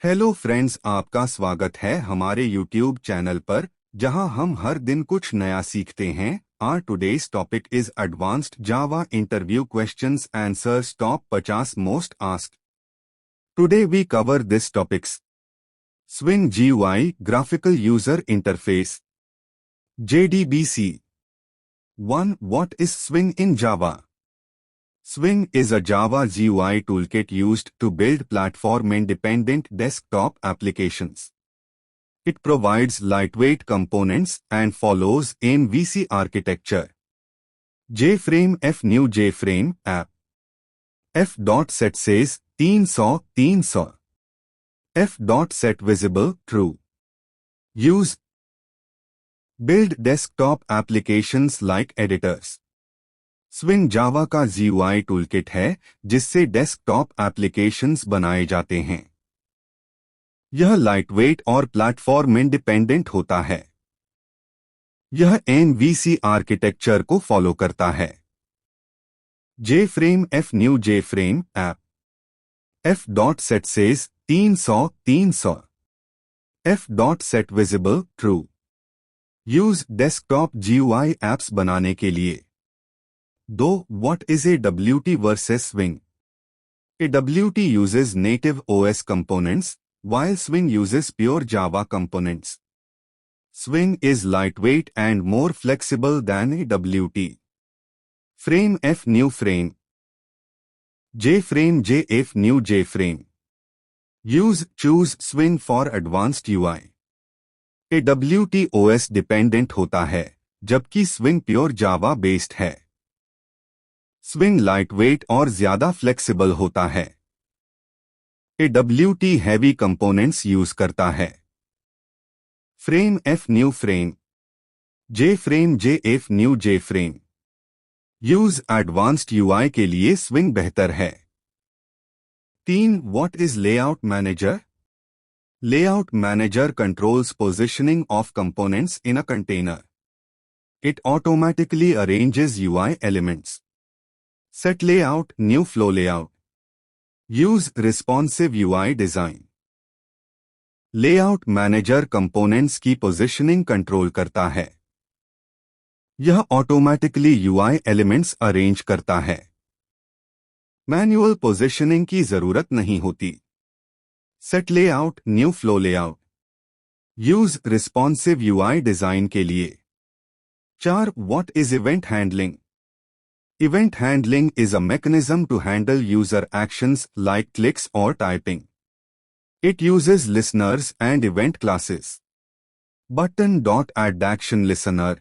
Hello friends, आपका स्वागत है हमारे यूट्यूब चैनल पर जहां हम हर दिन कुछ नया सीखते हैं। Our today's topic is advanced Java interview questions answers top 50 most asked. Today we cover this topics: swing GUI graphical user interface, JDBC। 1. What is Swing in Java? Swing is a Java GUI toolkit used to build platform-independent desktop applications. It provides lightweight components and follows MVC architecture. JFrame F New JFrame app. F.set says 300. F.set visible true. Use build desktop applications like editors. Swing Java का GUI toolkit है जिससे desktop applications बनाए जाते हैं। यह lightweight और platform independent होता है। यह MVC आर्किटेक्चर को फॉलो करता है। JFrame F New JFrame app. F.set says 300. F.set visible true. Use desktop GUI apps बनाने के लिए। 2. What is AWT versus Swing? AWT uses native OS components, while Swing uses pure Java components. Swing is lightweight and more flexible than AWT. Frame F New Frame. JFrame JF New JFrame. Choose Swing for advanced UI. AWT OS dependent होता है, जबकि Swing pure Java based है। Swing lightweight और ज्यादा flexible होता है। AWT heavy components use करता है। Frame F new frame, JFrame JF new JFrame। Use advanced UI के लिए स्विंग बेहतर है। 3. What is layout manager? Layout manager controls positioning of components in a container. It automatically arranges UI elements. Set layout, new flow layout. Use responsive UI design. Layout manager components की positioning control करता है। यह automatically UI elements arrange करता है। Manual positioning की जरूरत नहीं होती। Set layout, new flow layout. Use responsive UI design के लिए। 4. What is event handling? Event handling is a mechanism to handle user actions like clicks or typing. It uses listeners and event classes. Button.addActionListener,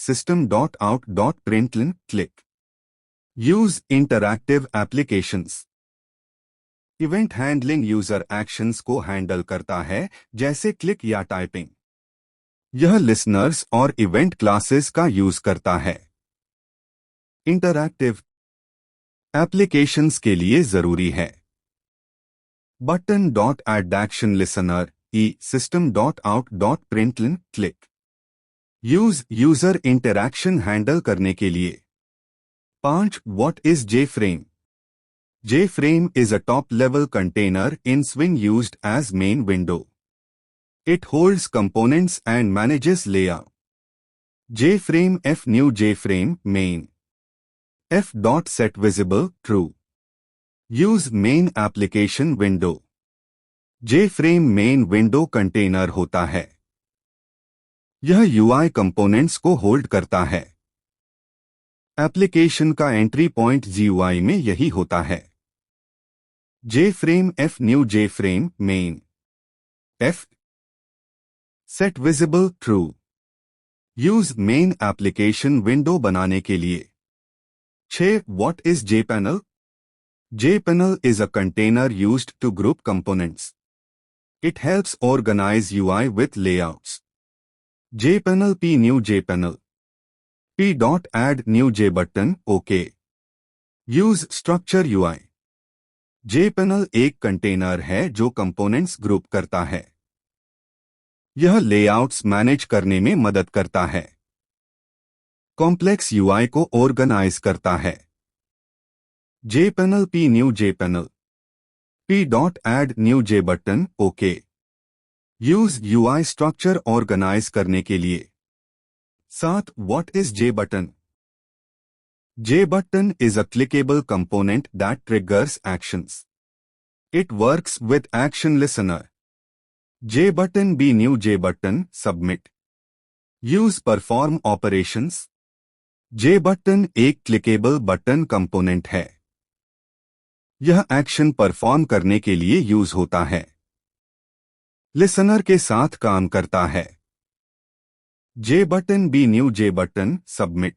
system.out.println, click. Use interactive applications. Event handling user actions को handle करता है, जैसे click या typing. यह listeners और event classes का use करता है। इंटरैक्टिव एप्लीकेशंस के लिए जरूरी है। Button.addActionListener, system.out.println, click. Use user interaction handle करने के लिए। 5. What is JFrame? JFrame is a top-level container in Swing used as main window. It holds components and manages layout. JFrame F New JFrame main. F.set visible true. Use main application window. JFrame main window container होता है। यह UI components को hold करता है। Application का entry point GUI में यही होता है। JFrame F New JFrame main. F. Set visible true. Use main application window बनाने के लिए। 6. What is JPanel? JPanel is a container used to group components. It helps organize UI with layouts. JPanel P New JPanel. P.add new JButton, OK. Use structure UI. JPanel एक container है जो components group करता है। यह layouts manage करने में मदद करता है। कॉम्प्लेक्स UI को ऑर्गेनाइज करता है। JPanel P New JPanel. P. Add new J button, OK. Use UI structure organize करने के लिए. 7. What is J button? J button is a clickable component that triggers actions. It works with Action Listener. J button be new J button, submit. Use perform operations. J button एक clickable button component है. यह action perform करने के लिए use होता है. Listener के साथ काम करता है. J button be new J button, submit.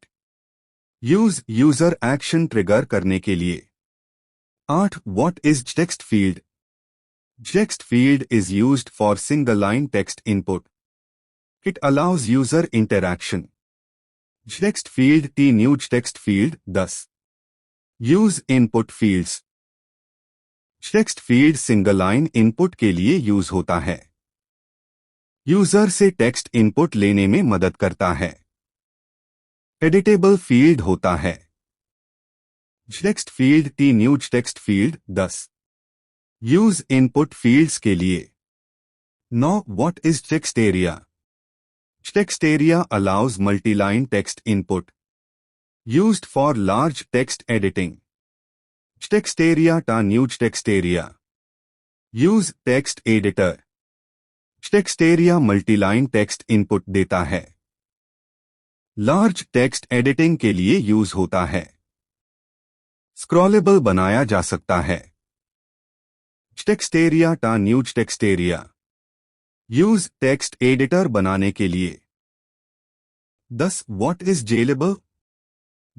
Use user action trigger करने के लिए. 8. What is text field? Text field is used for single line text input. It allows user interaction. Text field T new text field, thus. Use input fields. Text field single line input के लिए use होता है. User से text input लेने में मदद करता है. एडिटेबल फील्ड होता है. Text field T new text field, thus. Use input fields के लिए. 9. What is text area? Text area allows multi-line text input. Used for large text editing. Text area ta new text area. Use text editor. Text area multi-line text input देता है. Large text editing के लिए use होता है. Scrollable बनाया जा सकता है. Text area ta new text area. Use text editor बनाने के लिए. 10. What is JLabel?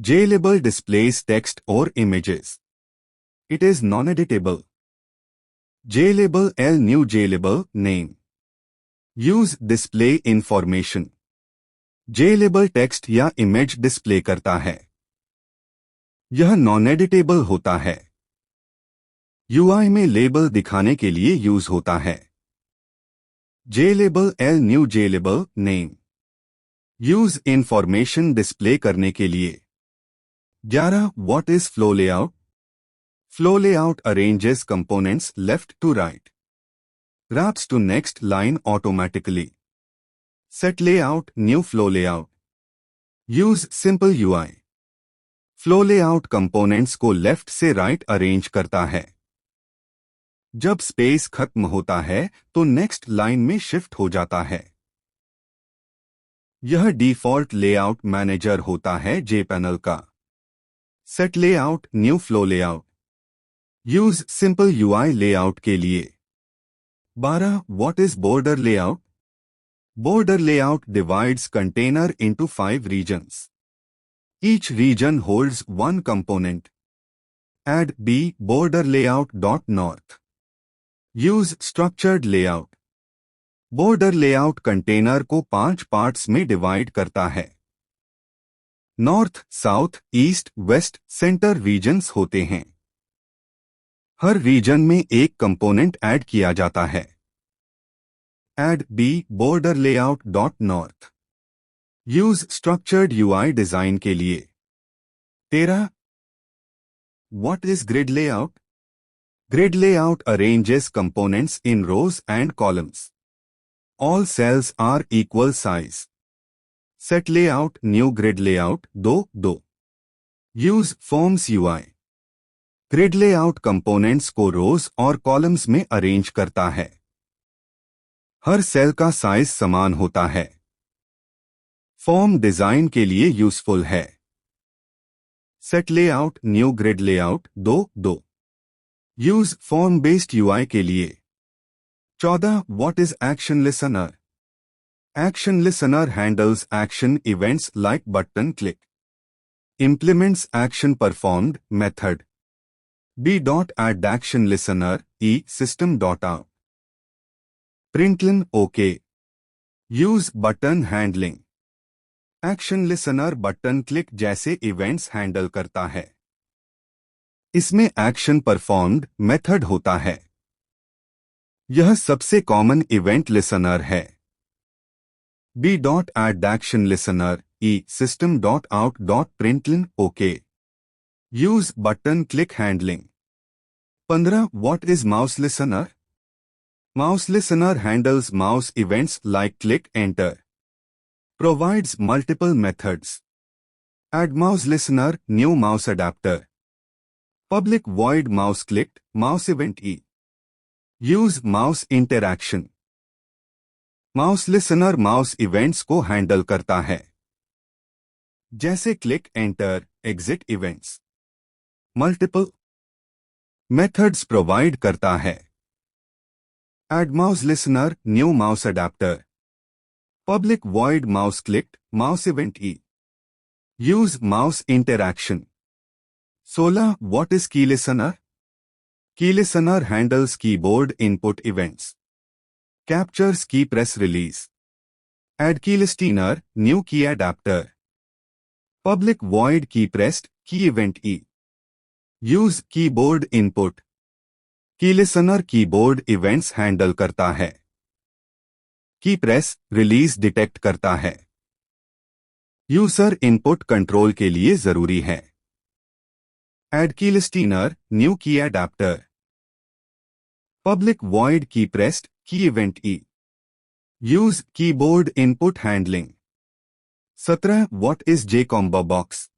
JLabel displays text or images. It is non-editable. JLabel L new JLabel name. Use display information. JLabel text या image display करता है. यह non-editable होता है. UI में लेबल दिखाने के लिए यूज होता है. JLabel L new JLabel name. Use information display करने के लिए. 11. What is flow layout? Flow layout arranges components left to right. Wraps to next line automatically. Set layout new flow layout. Use simple UI. Flow layout components को left से right arrange करता है. जब space खत्म होता है तो next line में शिफ्ट हो जाता है. यह डिफॉल्ट लेआउट मैनेजर होता है JPanel का. Set layout new flow layout. Use simple UI layout के लिए. 12. What is border layout? Border layout divides container into 5 regions. Each region holds one component. Add B border layout .north. Use structured layout. Border layout container को 5 parts में divide करता है. North, south, east, west, centre regions होते हैं. हर reason में एक component add किया जाता है. Add B border layout .north. Use structured UI design के लिए. 13. What is grid layout? Grid layout arranges components in rows and columns. All cells are equal size. Set layout new grid layout 2. Use forms UI. Grid layout components को रोज और columns में arrange करता है. हर cell का size समान होता है. Form design के लिए यूजफुल है. Set layout new grid layout 2. Use form based UI के लिए. 14. What is Action Listener? Action Listener handles action events like button click. Implements action performed method. B. Add action listener E system.out. Println OK. Use button handling. Action listener button click जैसे events handle करता है. इसमें action performed method होता है. यह सबसे common event listener है. B. Add action listener E system.out.println OK. Use button click handling. 15. What is mouse listener? Mouse listener handles mouse events like click, enter. Provides multiple methods. Add mouse listener, new mouse adapter. Public void mouse clicked, mouse event E. Use mouse interaction. Mouse listener mouse events को handle करता है, जैसे click, enter, exit events. Multiple methods provide करता है। Add mouse listener, new mouse adapter. Public void mouse clicked, mouse event E. Use mouse interaction. 16. What is key listener? Key listener handles keyboard input events. Captures key press release. Add key listener, new key adapter. Public void key pressed, key event E. Use keyboard input. Key listener keyboard events handle करता है। Key press, release detect करता है। User input control के लिए जरूरी है। Add key listener, new key adapter. Public void key pressed, key event E. Use keyboard input handling. 17. What is JCombo box?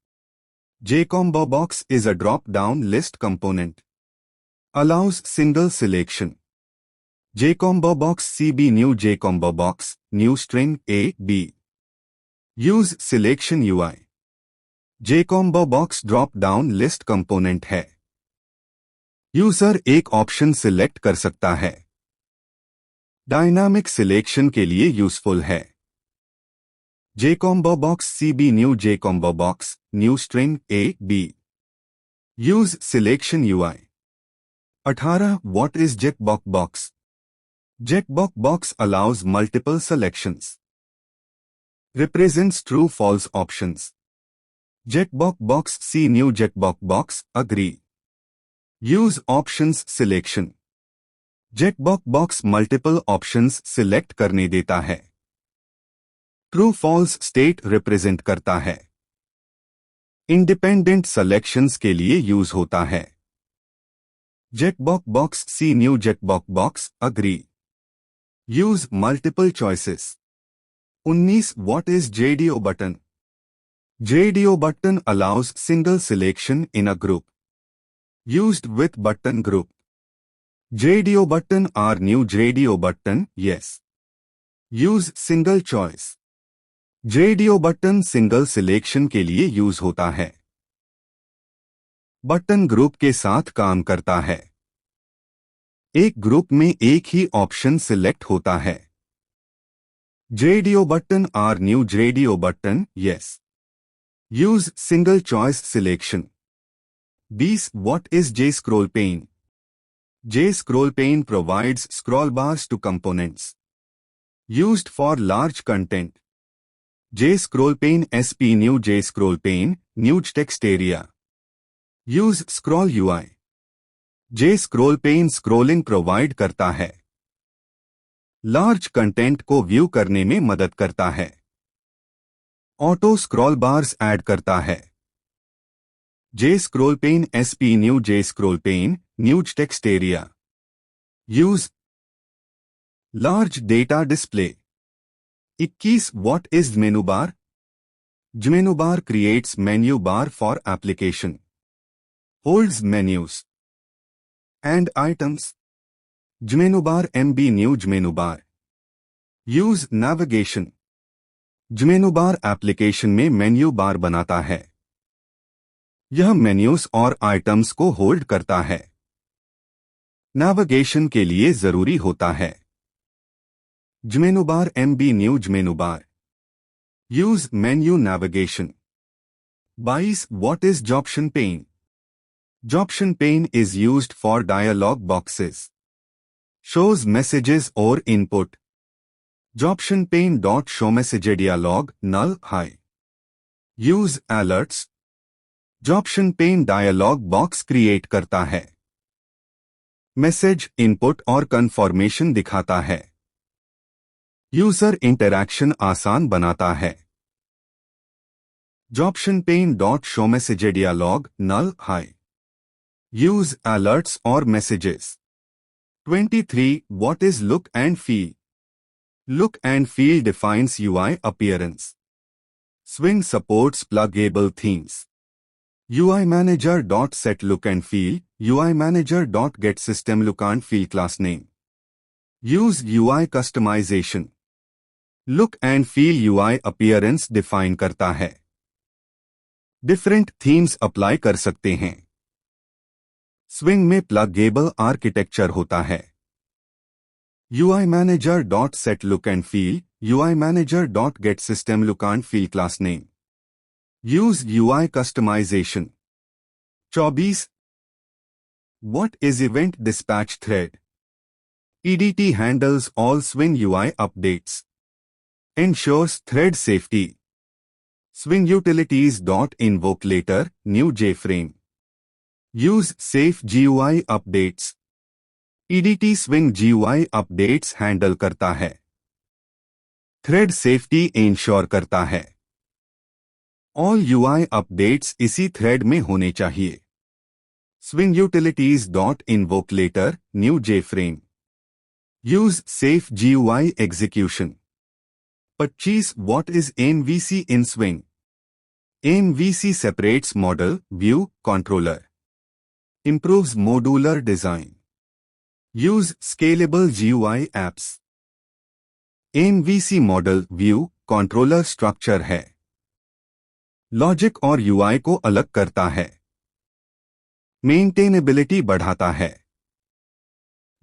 JCombo box is a drop-down list component. Allows single selection. JCombo box CB new JCombo box, new string A, B. Use selection UI. JCombo box drop-down list component है। User एक option select कर सकता है। Dynamic selection के लिए useful है। JCombo box CB new JCombo box, new string A, B. Use selection UI. 18. What is Checkbox box? Checkbox box allows multiple selections. Represents true-false options. Checkbox box C new checkbox box, agree. Use options selection. Checkbox box multiple options select करने देता है। True false state represent करता है। Independent selections के लिए use होता है। Checkbox box C new checkbox box, agree. Use multiple choices. 19. What is JDO button? JDO button allows single selection in a group. Used with button group. JDO button are new JDO button, yes. Use single choice. JDO button single selection के लिए use होता है। Button group के साथ काम करता है। एक ग्रुप में एक ही ऑप्शन सिलेक्ट होता है। JDO button are new JDO button, yes. Use single choice selection. 20. What is JScroll pane? JScroll pane provides scroll bars to components. Used for large content. JScroll pane SP new JScroll pane, new text area. Use scroll UI. JScroll pane scrolling provide करता है। Large content को view करने में मदद करता है। Auto scroll bars add करता है। JScroll pane SP new JScroll pane, new text area. Use large data display. 21. What is menu bar? Menu bar creates menu bar for application. Holds menus and items. Menu bar MB new menu bar. Use navigation. menu bar application में menu bar बनाता है। यह menus और items को hold करता है। Navigation के लिए जरूरी होता है। मेनू बार MB new menu bar. Use menu navigation. 22. What is Joption pane? Joption pane is used for dialog boxes. Shows messages or input. Joption pane dot show message dialog null high. Use alerts. Joption pane dialog box create करता है। Message, input और conformation दिखाता है। User interaction आसान बनाता है। Joption pane dot show message dialog null high. Use alerts or messages. 23. What is look and feel? Look and feel defines UI appearance. Swing supports pluggable themes. UI Manager.set look and feel, UI Manager.get system look and feel class name. Use UI customization. Look and feel UI appearance define करता है. Different themes apply कर सकते हैं. Swing में pluggable architecture होता है. UI Manager.set look and feel, UI Manager.get system look and feel class name. Use UI customization. 24. What is Event Dispatch Thread? EDT handles all Swing UI updates. Ensures thread safety. Swing Utilities. Invoke later, new JFrame. Use Safe GUI updates. EDT Swing GUI updates handle करता है. Thread safety ensure करता है. All UI updates इसी thread में होने चाहिए. Swing Utilities. Invoke later, new JFrame. Use Safe GUI execution. 25. What is MVC in Swing? MVC separates model, view, controller. Improves modular design. Use scalable GUI apps. MVC model, view, controller structure है. Logic और UI को अलग करता है. Maintainability बढ़ाता है.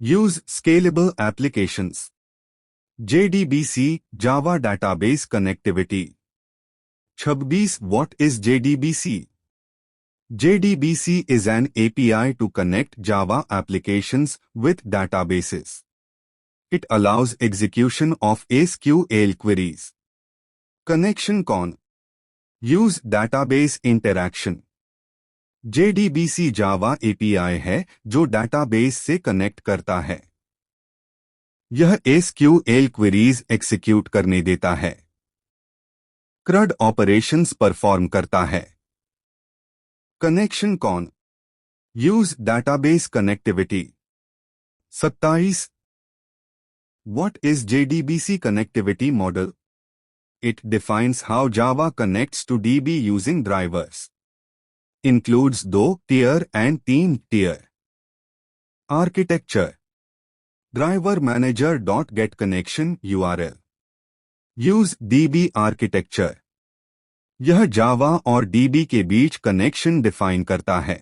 Use scalable applications. JDBC, Java Database Connectivity. 26. What is JDBC? JDBC is an API to connect Java applications with databases. It allows execution of SQL queries. Connection con. Use database interaction. JDBC Java API है जो database से connect करता है. यह SQL queries execute करने देता है. CRUD operations perform करता है. Connection con. Use database connectivity. 27. What is JDBC connectivity model? It defines how Java connects to DB using drivers. Includes 2 tier and 3 tier. Architecture. Driver Manager.get connection URL. Use DB architecture. यह जावा और DB के बीच connection define करता है.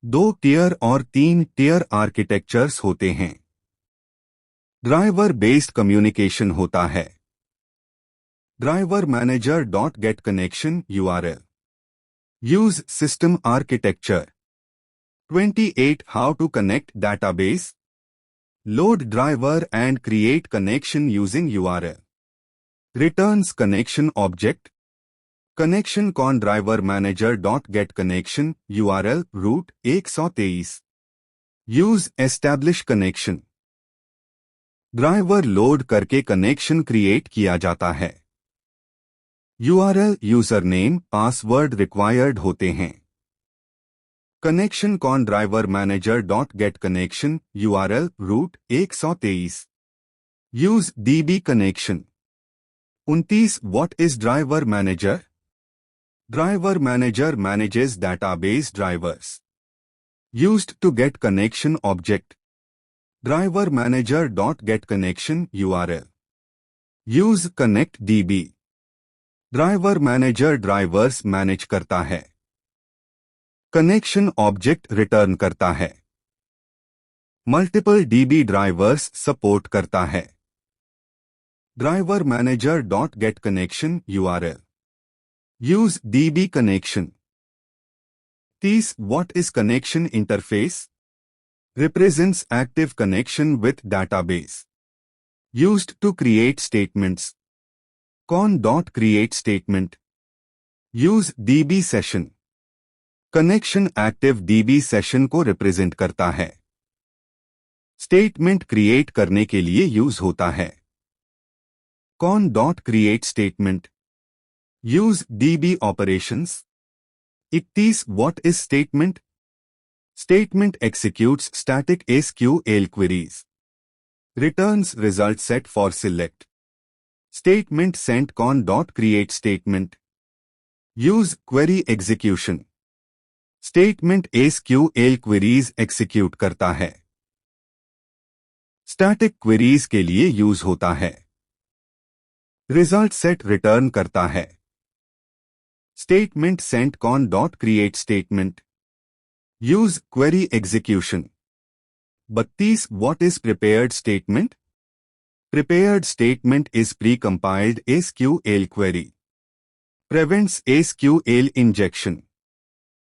2 tier और 3 tier architectures होते हैं. Driver based communication होता है. Driver manager dot get connection URL. Use system architecture. 28. How to connect database. Load driver and create connection using URL. Returns connection object. Connection con driver manager dot get connection URL root 123. Use establish connection. Driver load करके connection create किया जाता है. URL user name password required होते हैं. Connection con driver manager dot get connection URL root 123. Use DB connection. 29. What is driver manager? Driver manager manages database drivers. Used to get connection object. Driver manager dot get connection URL. Use connect DB. Driver manager drivers manage करता है. Connection object return करता है. Multiple DB drivers support करता है. Driver manager dot get connection URL. Use DB connection. 30. What is connection interface? Represents active connection with database. Used to create statements. Con.create statement. Use DB session. Connection active DB session को represent करता है. Statement create करने के लिए use होता है. Con.create statement. Use DB operations. 31. What is statement? Statement executes static SQL queries. Returns result set for select. Statement sent con.create statement. Use query execution. Statement SQL queries execute करता है. Static queries के लिए use होता है. Result set return करता है. Statement sent con.create statement. Use query execution. 32 What is prepared statement? Prepared statement is precompiled SQL query. Prevents SQL injection.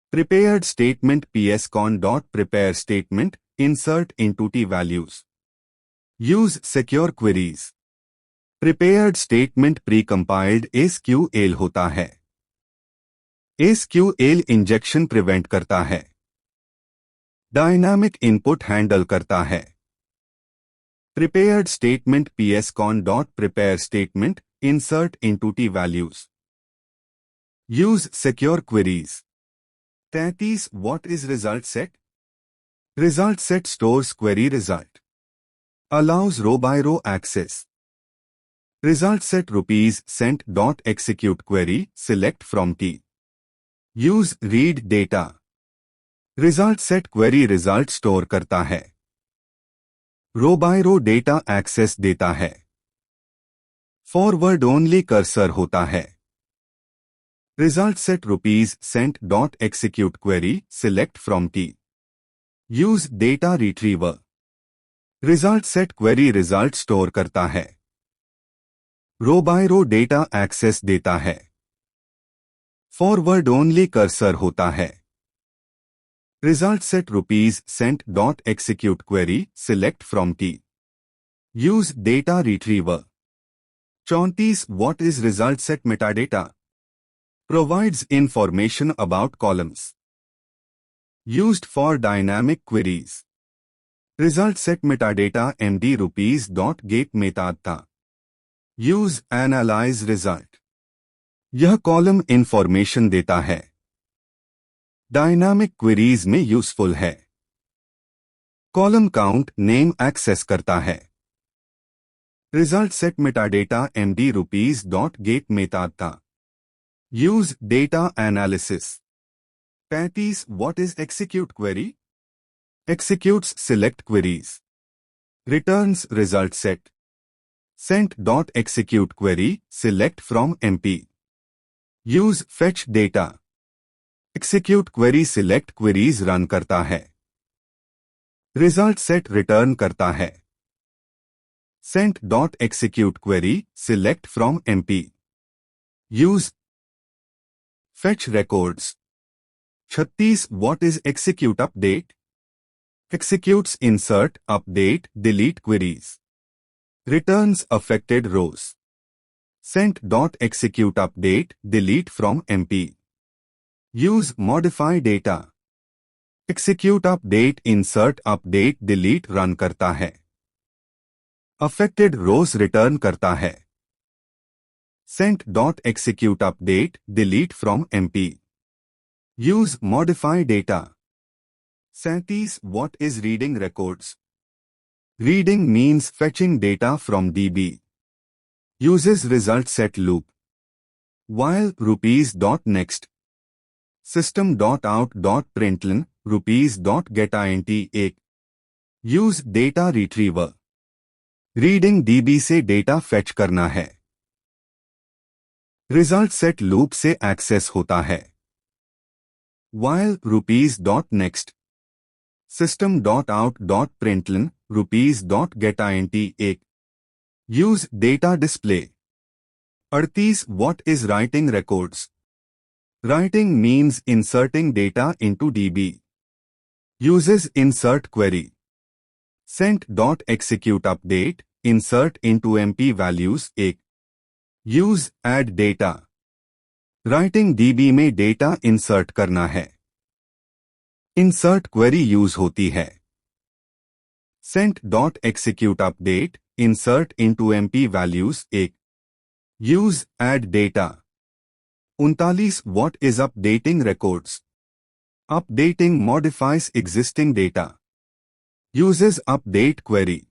Prepared statement pscon.prepare statement insert into t values. Use secure queries. Prepared statement precompiled SQL होता है. SQL injection prevent करता है. Dynamic input handle करता है. Prepared statement pscon.prepare statement insert into t values. Use secure queries. 33 What is result set? Result set stores query result. Allows row by row access. Result set rupees sent dot execute query select from T. Use read data. Result set query result store करता है. Row by row data access देता है. Forward only cursor होता है. Result set rupees sent dot execute query select from T. Use data retriever. Result set query result store करता है. Row by row data access देता है. Forward only cursor होता है. Result set rupees sent dot execute query select from T. Use data retriever. 34 What is result set metadata? Provides information about columns. Used for dynamic queries. Result set metadata md rupees dot get metadata. Use analyze result. यह column information देता है. Dynamic queries में useful है. Column count name access करता है. Result set metadata md rupees dot get metadata. Use data analysis. 35 What is execute query? Executes select queries. Returns result set. Sent dot execute query select from MP. Use fetch data. Execute query select queries run करता है. Result set return करता है. Sent dot execute query select from MP. Use fetch records. 36 What is execute update? Executes insert, update, delete queries. Returns affected rows. Sent dot execute update delete from MP. Use modify data. Execute update insert update delete run करता है. Affected rows return करता है. Sent dot execute update delete from MP. Use modify data. 37 What is reading records? Reading means fetching data from DB. Uses result set loop. While rupees dot next. System dot out dot println rupees dot get int 1. Use data retriever. Reading DB से data fetch करना है. Result set loop से access होता है. While rupees dot next. System dot out dot println rupees dot get int 1. Use data display. 38 What is writing records? Writing means inserting data into DB. Uses insert query. Sent dot execute update insert into MP values 1. Use add data. Writing DB में data insert करना है. Insert query use होती है. Sent dot execute update insert into MP values 1. Use add data. 39 What is updating records? Updating modifies existing data. Uses update query.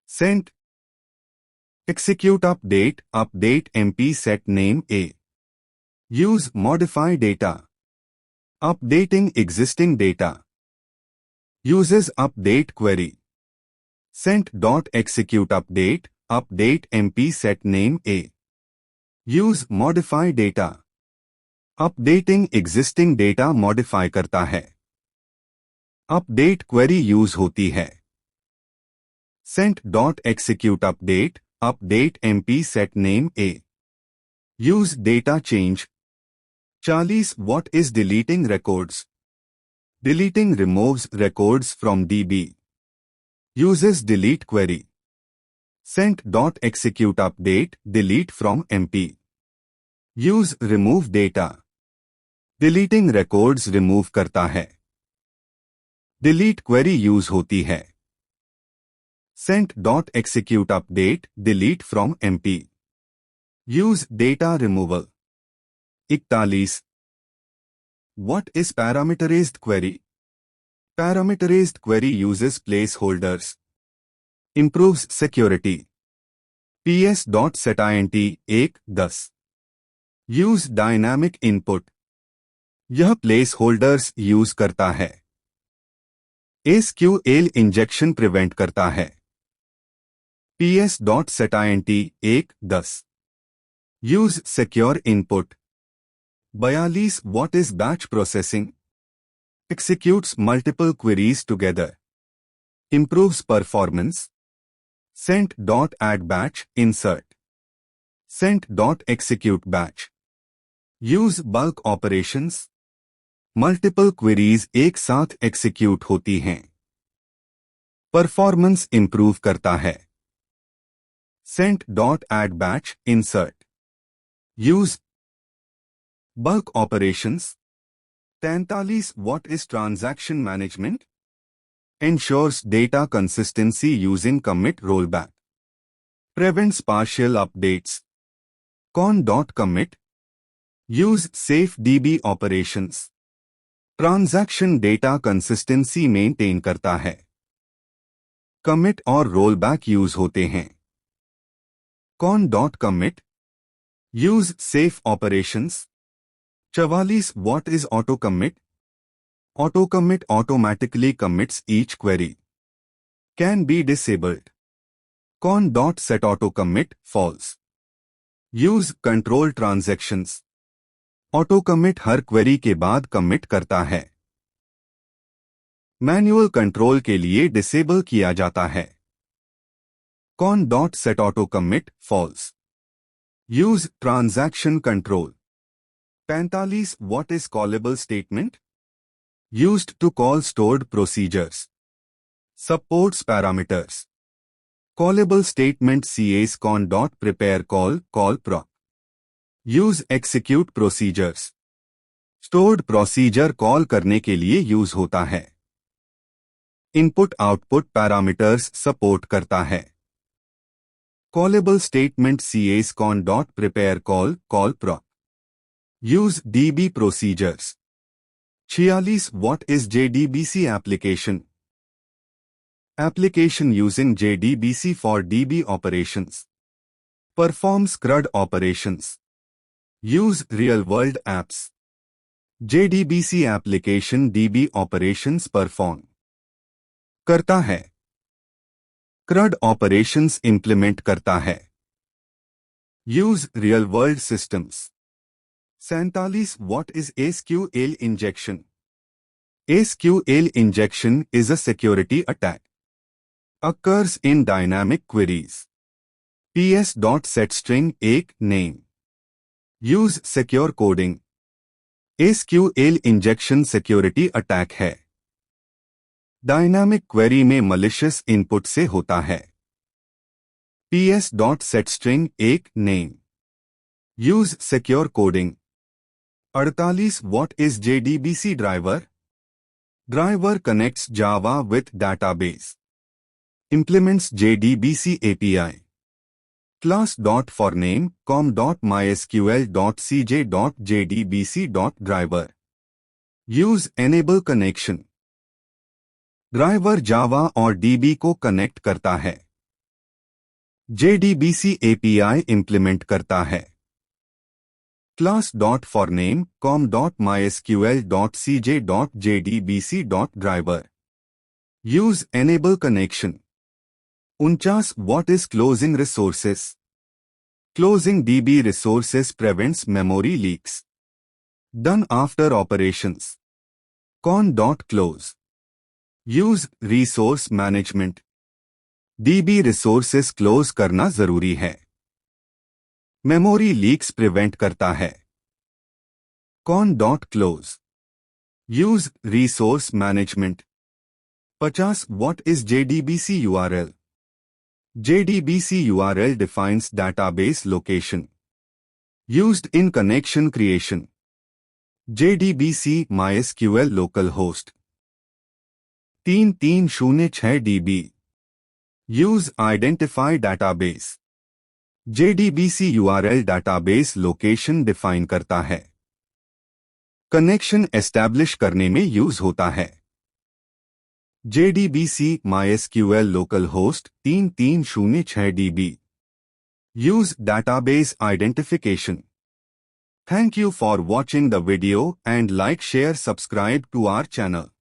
Sent. Execute update, update MP set name A. Use modify data. Updating existing data. Uses update query. Sent.execute update, update MP set name A. Use modify data. Updating existing data modify करता है. Update query use होती है. Sent.execute update, update MP set name A. Use data change. 40 What is deleting records? Deleting removes records from DB. Uses delete query. Sent.execute update, delete from MP. Use remove data. Deleting records remove करता है. Delete query use होती है. Sent.execute update, delete from MP. Use data removal. 41 What is parameterized query? Parameterized query uses placeholders. Improves security. ps.setInt 1.10 Use dynamic input. यह placeholders use करता है. SQL injection prevent करता है. ps.setInt 1.10 Use secure input. 42 What is batch processing? Executes multiple queries together. Improves performance. Sent.add batch, insert. Sent.execute batch. Use bulk operations. Multiple queries एक साथ execute होती हैं. Performance improve करता है. Sent.add batch, insert. Use bulk operations. 43 What is transaction management? Ensures data consistency using commit rollback. Prevents partial updates. Con.commit. Use safe DB operations. Transaction data consistency maintain करता है. Commit और rollback use होते हैं. Con.commit. Use safe operations. 44 What is auto-commit? Auto-commit automatically commits each query. Can be disabled. Con.set auto-commit false. Use control transactions. Auto-commit her query के बाद commit करता है. Manual control के लिए disable किया जाता है. Con.set auto-commit false. Use transaction control. 45 What is callable statement? Used to call stored procedures. Supports parameters. Callable statement CAs con.prepare call prop. Use execute procedures. Stored procedure call करने के लिए use होता है. Input output parameters support करता है. Callable statement CAs con.prepare call prop. Use DB procedures. 46 What is JDBC application? Application using JDBC for DB operations. Performs CRUD operations. Use real-world apps. JDBC application DB operations perform. करता है. CRUD operations implement करता है. Use real-world systems. 47 What is SQL injection? SQL injection is a security attack. Occurs in dynamic queries. ps.setString 1 name. Use secure coding. SQL injection security attack है. Dynamic query में malicious input से होता है. ps.setString 1 name. Use secure coding. 48 What is JDBC driver? Driver connects Java with database. Implements JDBC API. Class.forName com.mysql.cj.jdbc.driver. Use enable connection. Driver Java और DB को connect करता है। JDBC API implement करता है। class.forName com.mysql.cj.jdbc.driver। Use enable connection. 49 What is closing resources? Closing DB resources prevents memory leaks. Done after operations. Con.close. Use resource management. DB resources close करना जरूरी है। Memory leaks prevent करता है। Con.close. Use resource management. 50 What is JDBC URL? JDBC URL defines database location. Used in connection creation. JDBC MySQL localhost 3306 DB. Use identify database. JDBC URL database location define करता है। Connection establish करने में use होता है। JDBC MySQL localhost 3306 DB. Use database identification. Thank you for watching the video and like, share, subscribe to our channel.